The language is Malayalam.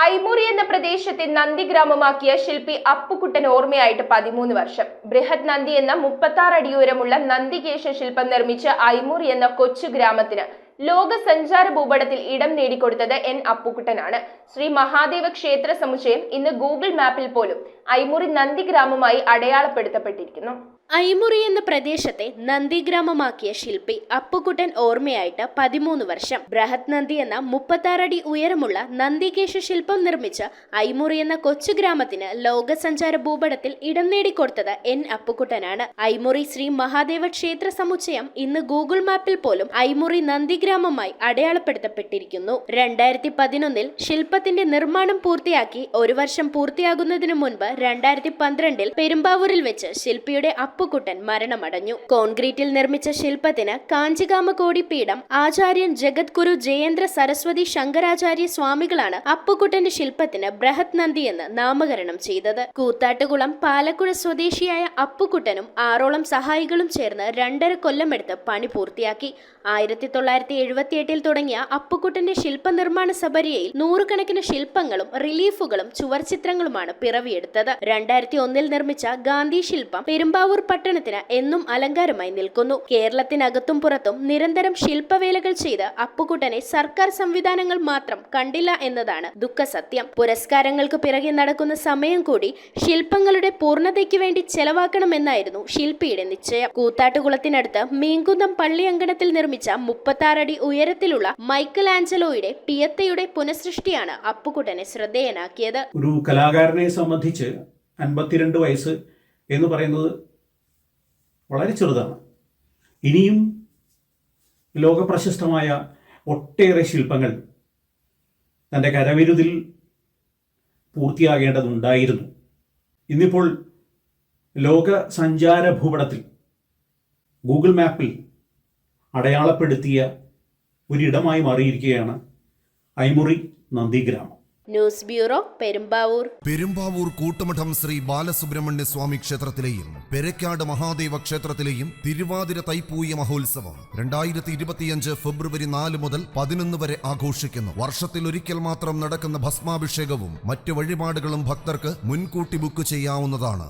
ഐമുറി എന്ന പ്രദേശത്തെ നന്ദി ഗ്രാമമാക്കിയ ശില്പി അപ്പുക്കുട്ടൻ ഓർമ്മയായിട്ട് 13 വർഷം. ബൃഹത് നന്ദി എന്ന 36 അടി ഉയരമുള്ള നന്ദികേശ ശില്പം നിർമ്മിച്ച ഐമുറി എന്ന കൊച്ചു ഗ്രാമത്തിന് ലോക സഞ്ചാര ഭൂപടത്തിൽ ഇടം നേടിക്കൊടുത്തത് എൻ അപ്പുക്കുട്ടനാണ്. ശ്രീ മഹാദേവ ക്ഷേത്ര സമുച്ചയം ഇന്ന് ഗൂഗിൾ മാപ്പിൽ പോലും ഐമുറി നന്ദി ഗ്രാമമായി അടയാളപ്പെടുത്തപ്പെട്ടിരിക്കുന്നു. ഐമുറി എന്ന പ്രദേശത്തെ നന്ദിഗ്രാമമാക്കിയ ശില്പി അപ്പുക്കുട്ടൻ ഓർമ്മയായിട്ട് 13 വർഷം. ബൃഹത് നന്ദി എന്ന 36 അടി ഉയരമുള്ള നന്ദികേശ ശില്പം നിർമ്മിച്ച ഐമുറി എന്ന കൊച്ചു ഗ്രാമത്തിന് ലോക സഞ്ചാര ഭൂപടത്തിൽ ഇടം നേടിക്കൊടുത്തത് എൻ അപ്പുക്കുട്ടനാണ്. ഐമുറി ശ്രീ മഹാദേവ ക്ഷേത്ര സമുച്ചയം ഇന്ന് ഗൂഗിൾ മാപ്പിൽ പോലും ഐമുറി നന്ദിഗ്രാമമായി അടയാളപ്പെടുത്തപ്പെട്ടിരിക്കുന്നു. 2011 ശില്പത്തിന്റെ നിർമ്മാണം പൂർത്തിയാക്കി ഒരു വർഷം പൂർത്തിയാകുന്നതിനു മുൻപ് 2012 പെരുമ്പാവൂരിൽ വെച്ച് ശില്പിയുടെ അപ്പുക്കുട്ടൻ മരണമടഞ്ഞു. കോൺക്രീറ്റിൽ നിർമ്മിച്ച ശില്പത്തിന് കാഞ്ചികാമകോടി പീഠം ആചാര്യൻ ജഗദ്ഗുരു ജയേന്ദ്ര സരസ്വതി ശങ്കരാചാര്യ സ്വാമികളാണ് അപ്പുക്കുട്ടന്റെ ശില്പത്തിന് ബൃഹത് നന്ദി എന്ന് നാമകരണം ചെയ്തത്. കൂത്താട്ടുകുളം പാലക്കുഴ സ്വദേശിയായ അപ്പുക്കുട്ടനും 6ഓളം സഹായികളും ചേർന്ന് 2.5 കൊല്ലമെടുത്ത് പണി പൂർത്തിയാക്കി. 1978 തുടങ്ങിയ അപ്പുക്കുട്ടന്റെ ശില്പനിർമ്മാണ സബരിയയിൽ നൂറുകണക്കിന് ശില്പങ്ങളും റിലീഫുകളും ചുവർചിത്രങ്ങളുമാണ് പിറവിയെടുത്തത്. 2001 നിർമ്മിച്ച ഗാന്ധി ശില്പം പെരുമ്പാവൂർ പട്ടണത്തിന് എന്നും അലങ്കാരമായി നിൽക്കുന്നു. കേരളത്തിനകത്തും പുറത്തും നിരന്തരം ശില്പവേലകൾ ചെയ്ത് അപ്പുക്കുട്ടനെ സർക്കാർ സംവിധാനങ്ങൾ മാത്രം കണ്ടില്ല എന്നതാണ് ദുഃഖസത്യം. പുരസ്കാരങ്ങൾക്ക് പിറകെ നടക്കുന്ന സമയം കൂടി ശില്പങ്ങളുടെ പൂർണ്ണതയ്ക്ക് വേണ്ടി ചെലവാക്കണമെന്നായിരുന്നു ശില്പിയുടെ നിശ്ചയം. കൂത്താട്ടുകുളത്തിനടുത്ത് മീങ്കുന്നം പള്ളിയങ്കണത്തിൽ നിർമ്മിച്ച 36 അടി ഉയരത്തിലുള്ള മൈക്കൽ ആഞ്ചലോയുടെ പിയത്തയുടെ പുനഃസൃഷ്ടിയാണ് അപ്പുക്കുട്ടനെ ശ്രദ്ധേയനാക്കിയത്. ഒരു കലാകാരനെ സംബന്ധിച്ച് 52 വയസ്സ് എന്ന് പറയുന്നത് വളരെ ചെറുതാണ്. ഇനിയും ലോകപ്രശസ്തമായ ഒട്ടേറെ ശില്പങ്ങൾ തൻ്റെ കരവിരുതിൽ പൂർത്തിയാകേണ്ടതുണ്ടായിരുന്നു. ഇന്നിപ്പോൾ ലോക സഞ്ചാര ഭൂപടത്തിൽ ഗൂഗിൾ മാപ്പിൽ അടയാളപ്പെടുത്തിയ ഒരിടമായി മാറിയിരിക്കുകയാണ് ഐമുറി നന്ദിഗ്രാമം. News bureau, Perumbavoor. പെരുമ്പാവൂർ കൂട്ടുമഠം ശ്രീ ബാലസുബ്രഹ്മണ്യ സ്വാമി ക്ഷേത്രത്തിലെയും പെരക്കാട് മഹാദേവ ക്ഷേത്രത്തിലെയും തിരുവാതിര തൈപ്പൂയ മഹോത്സവം 2025 ഫെബ്രുവരി 4 മുതൽ 11 വരെ ആഘോഷിക്കുന്നു. വർഷത്തിലൊരിക്കൽ മാത്രം നടക്കുന്ന ഭസ്മാഭിഷേകവും മറ്റു വഴിപാടുകളും ഭക്തർക്ക് മുൻകൂട്ടി ബുക്ക് ചെയ്യാവുന്നതാണ്.